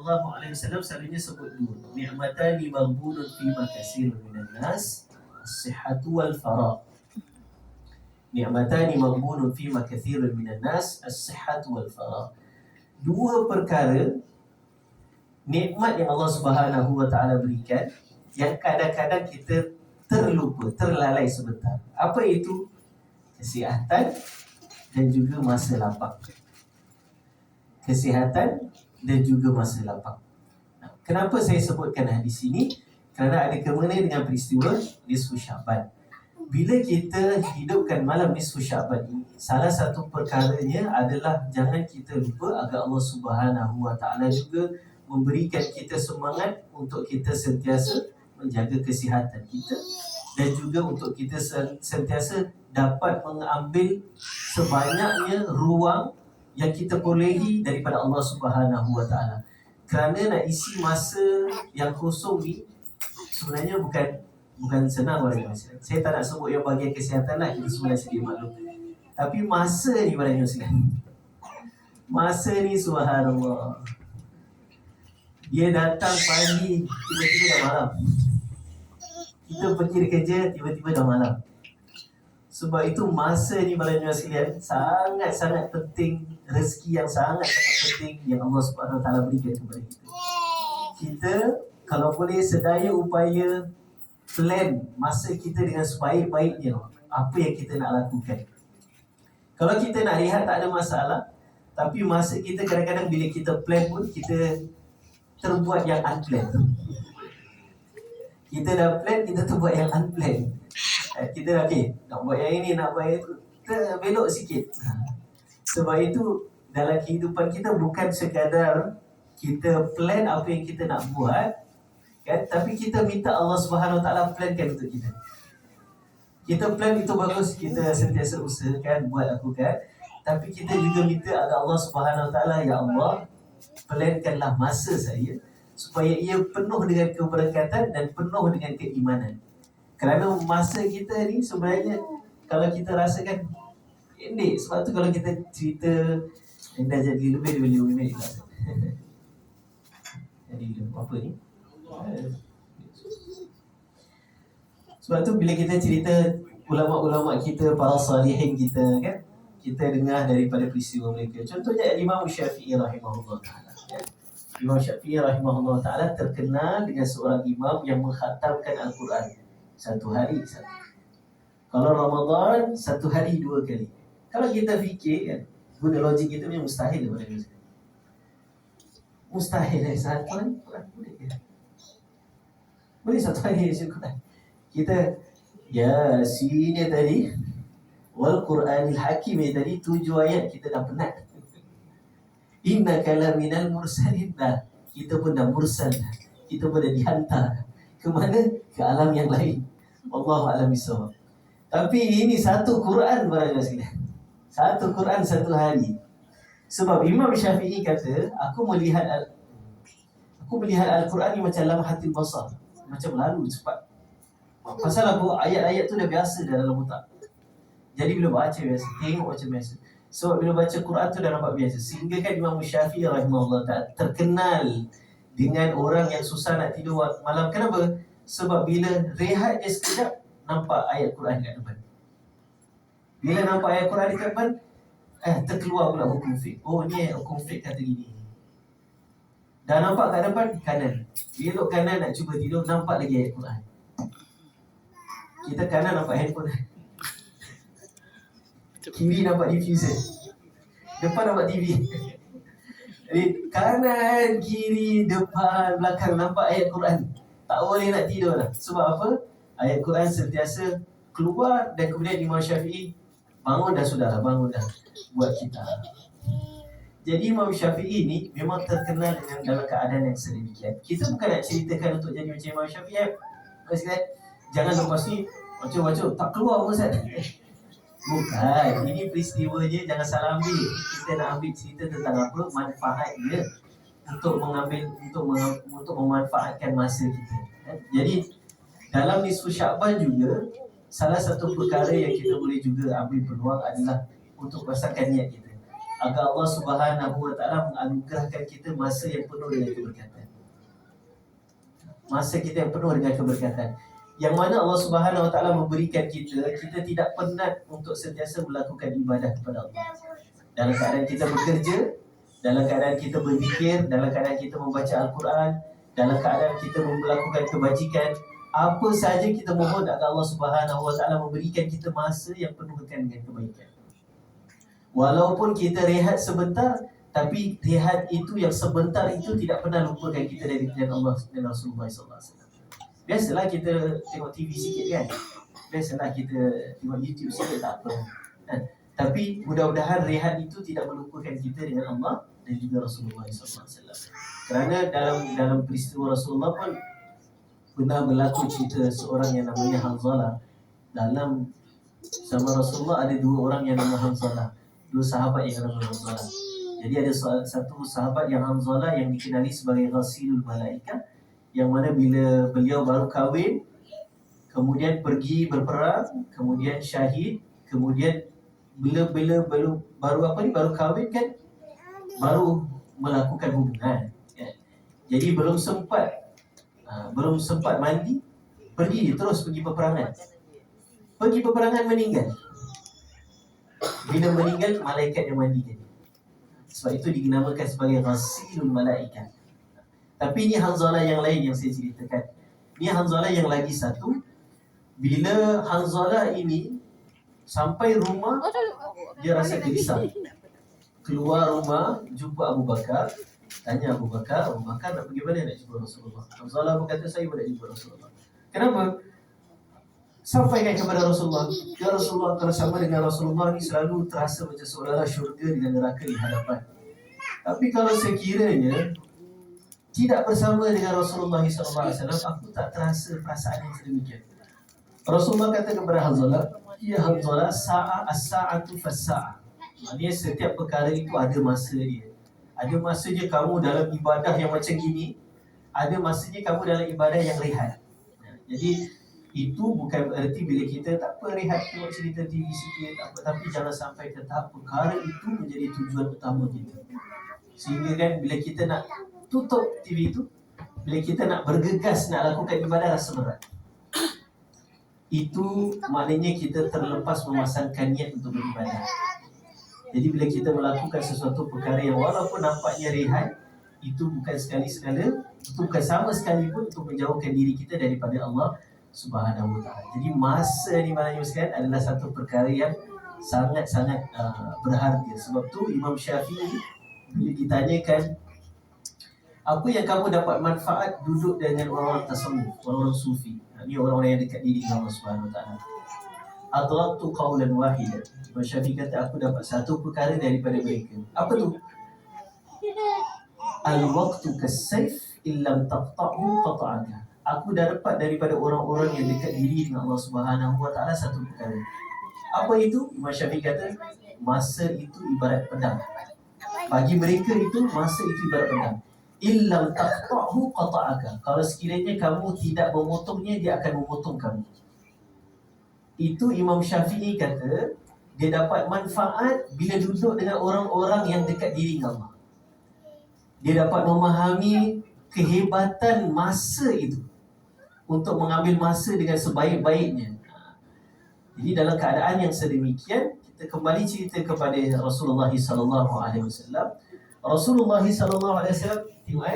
sallallahu alaihi wasallam selalunya sebut dua. Ni'matani maghbunun fima katsirun minan nas, as-sihhatu wal faragh. Ni'matani maghbunun fima katsirun minan nas, as-sihhatu wal faragh. Dua perkara nikmat yang Allah Subhanahu wa taala berikan yang kadang-kadang kita terlupa, terlalai sebentar. Apa itu? Kesihatan dan juga masa lapang. Kesihatan dan juga masa lapang. Kenapa saya sebutkan hadis ini? Kerana ada kemana dengan peristiwa nisfu Sya'ban. Bila kita hidupkan malam nisfu Sya'ban ini, salah satu perkaranya adalah jangan kita lupa agar Allah Subhanahu wa taala juga memberikan kita semangat untuk kita sentiasa menjaga kesihatan kita dan juga untuk kita sentiasa dapat mengambil sebanyaknya ruang yang kita bolehi daripada Allah Subhanahu wa taala. Kerana nak isi masa yang kosong ni sebenarnya bukan senang orang Muslim. Saya tak nak sebut yang bahagian kesihatan lah, itu sebenarnya sedih maklum. Tapi masa ni orang Muslim, masa ni subhanallah, dia datang pagi, tiba-tiba dah malam. Kita pergi kerja, tiba-tiba dah malam. Sebab itu masa ni para sekalian sangat-sangat penting, rezeki yang sangat-sangat penting yang Allah Subhanahu Wa Taala berikan kepada kita. Kita kalau boleh sedaya upaya plan masa kita dengan sebaik-baiknya apa yang kita nak lakukan. Kalau kita nak rehat tak ada masalah, tapi masa kita kadang-kadang bila kita plan pun kita terbuat yang unplanned. Kita dah plan, kita terbuat yang unplanned. Kita dah nak buat yang ini, nak buat yang itu, kita belok sikit. Sebab itu dalam kehidupan kita bukan sekadar kita plan apa yang kita nak buat, kan? Tapi kita minta Allah Subhanahu Wa Taala plankan untuk kita. Kita plan itu bagus, kita sentiasa usahakan buat lakukan, tapi kita juga minta agar Allah Subhanahu Wa Taala, ya Allah, plankanlah masa saya supaya ia penuh dengan keberkatan dan penuh dengan keimanan. Kerana masa kita ni sebenarnya kalau kita rasakan pendek, sebab tu kalau kita cerita dah jadi lebih dari 5 minit lah. Jadi apa ni? Sebab tu bila kita cerita ulama-ulama kita, para salihin kita, kan, kita dengar daripada peristiwa mereka. Contohnya Imam Syafi'i rahimahullah ta'ala, kan? Imam Syafi'i rahimahullah ta'ala terkenal dengan seorang imam yang mengkhatamkan Al-Quran satu hari satu. Kalau Ramadan, satu hari 2 kali. Kalau kita fikir, kan, guna logik kita memang mustahil daripada kita. Mustahil satu hari Quran boleh ke? Boleh satu hari Quran. Kita Yasin tadi, wal Quranil Hakim tadi 7 ayat kita dah penat. Innaka laminal mursalin. Dah, kita pun dah mursal. Kita pun dah dihantar. Ke mana? Ke alam yang lain. Wallahu a'lam bishawab. Tapi ini satu Quran barang sekalian. Satu Quran satu hari. Sebab Imam Syafi'i kata, aku melihat Al-Quran ni macam lamhatil basar, macam lalu cepat. Pasal apa? Ayat-ayat tu dah biasa dah dalam otak. Jadi bila baca biasa, tengok macam biasa. Sebab bila baca Quran tu dah nampak biasa. Sehingga kan Imam Syafi'i rahimahullah ta'ala terkenal dengan orang yang susah nak tidur malam. Kenapa? Sebab bila rehat dia sekejap, nampak ayat Quran kat depan. Bila nampak ayat Quran dekat depan, terkeluar pula hukum fiqh. Oh, ni hukum fiqh kata gini. Dah nampak kat depan, kanan. Belok kanan nak cuba tidur, nampak lagi ayat Quran. Kita kanan nampak handphone, kiri nampak diffuser, depan nampak TV. Jadi kanan, kiri, depan, belakang nampak ayat Quran. Tak boleh nak tidur lah. Sebab apa? Ayat Quran sentiasa keluar. Dan kemudian Imam Syafi'i bangun dah, sudah bangun dah, buat kita. Jadi Imam Syafi'i ni memang terkenal dengan dalam keadaan yang sedemikian. Kita bukan nak ceritakan untuk jadi macam Imam Syafi'i. Jangan lepas ni baca-baca tak keluar pun Ustaz. Bukan, ini peristiwanya jangan salah ambil. Kita nak ambil cerita tentang apa, manfaat dia untuk mengambil, untuk memanfaatkan masa kita. Jadi dalam nisfu Sya'ban juga, salah satu perkara yang kita boleh juga ambil peluang adalah untuk besarkan niat kita. agar Allah Subhanahu Wa Taala menganugerahkan kita masa yang penuh dengan keberkatan. Masa kita yang penuh dengan keberkatan. Yang mana Allah Subhanahu Wa Taala memberikan kita tidak penat untuk sentiasa melakukan ibadah kepada Allah. Dalam keadaan kita bekerja, dalam keadaan kita berzikir, dalam keadaan kita membaca Al-Quran, dalam keadaan kita melakukan kebajikan, apa sahaja kita mohon agar Allah Subhanahu Wa Taala memberikan kita masa yang penuh dengan kebaikan. Walaupun kita rehat sebentar, tapi rehat itu yang sebentar itu tidak pernah lupakan kita dari pilihan Allah dan Rasulullah SAW. Biasalah kita tengok TV sikit kan, biasalah kita tengok YouTube sikit, tak apa kan? Tapi mudah-mudahan rehat itu tidak melupakan kita dengan Allah dan juga Rasulullah SAW. Kerana dalam peristiwa Rasulullah pun pernah berlaku cerita seorang yang namanya Hanzalah. Dalam zaman Rasulullah ada dua orang yang nama Hanzalah, dua sahabat yang nama Hanzalah. Jadi ada satu sahabat yang Hanzalah yang dikenali sebagai Ghasilul Malaikah, yang mana bila beliau baru kahwin, kemudian pergi berperang, kemudian syahid, kemudian bila baru kahwin kan, baru melakukan hubungan kan? Jadi belum sempat mandi, pergi peperangan. Pergi peperangan, meninggal. Bila meninggal, malaikat yang mandikan. Sebab itu dinamakan sebagai Ghasilul Malaikah. Tapi ini Hanzalah yang lain yang saya ceritakan. Ini Hanzalah yang lagi satu. Bila Hanzalah ini sampai rumah, dia rasa gelisah. Keluar rumah, jumpa Abu Bakar. Tanya Abu Bakar nak pergi mana, nak jumpa Rasulullah? Hanzalah berkata, saya pun nak jumpa Rasulullah. Kenapa? Sampaikan kepada Rasulullah, ya Rasulullah, bersama dengan Rasulullah ni selalu terasa macam seolah-olah syurga dengan neraka di hadapan. Tapi kalau sekiranya tidak bersama dengan Rasulullah SAW, aku tak terasa perasaan yang sedemikian. Rasulullah kata kepada Hanzalah, ya Hanzalah, as-sa'atu fas-sa'ah. Maksudnya setiap perkara itu ada masa dia. Ada masanya kamu dalam ibadah yang macam gini, ada masanya kamu dalam ibadah yang rehat. Jadi itu bukan berarti bila kita tak apa, rehat tengok cerita TV sikit, tak apa, tapi jangan sampai ke tahap perkara itu menjadi tujuan utama kita. Sehingga kan bila kita nak tutup TV itu, bila kita nak bergegas nak lakukan ibadah, rasa berat. Itu maknanya kita terlepas memasangkan niat untuk beribadah. Jadi bila kita melakukan sesuatu perkara yang walaupun nampaknya rehat, itu bukan sekali-sekala, itu bukan sama sekali pun untuk menjauhkan diri kita daripada Allah Subhanahu Wa Taala. Jadi masa ni maknanya sekalian adalah satu perkara yang sangat-sangat berharga. Sebab tu Imam Syafi'i bila ditanyakan, apa yang kamu dapat manfaat duduk dengan orang-orang tasawuf, orang-orang sufi, ini orang-orang yang dekat diri dengan Allah Subhanahu Wa Taala. Adraktu qawlan wahidan. Imam Syafi'i kata, aku dapat satu perkara daripada mereka. Apa tu? Al-waqtu kas-sayf illam taqta'hu qata'aka. Aku dah dapat daripada orang-orang yang dekat diri dengan Allah Subhanahu Wa Taala satu perkara. Apa itu? Imam Syafi'i kata, masa itu ibarat pedang. Bagi mereka itu, masa itu ibarat pedang. Illam taqta'hu qata'aka. Kalau sekiranya kamu tidak memotongnya, dia akan memotong kamu. Itu Imam Syafi'i kata, dia dapat manfaat bila duduk dengan orang-orang yang dekat diri dengan Allah. Dia dapat memahami kehebatan masa itu untuk mengambil masa dengan sebaik-baiknya. Jadi dalam keadaan yang sedemikian, kita kembali cerita kepada Rasulullah SAW. Rasulullah SAW, tengok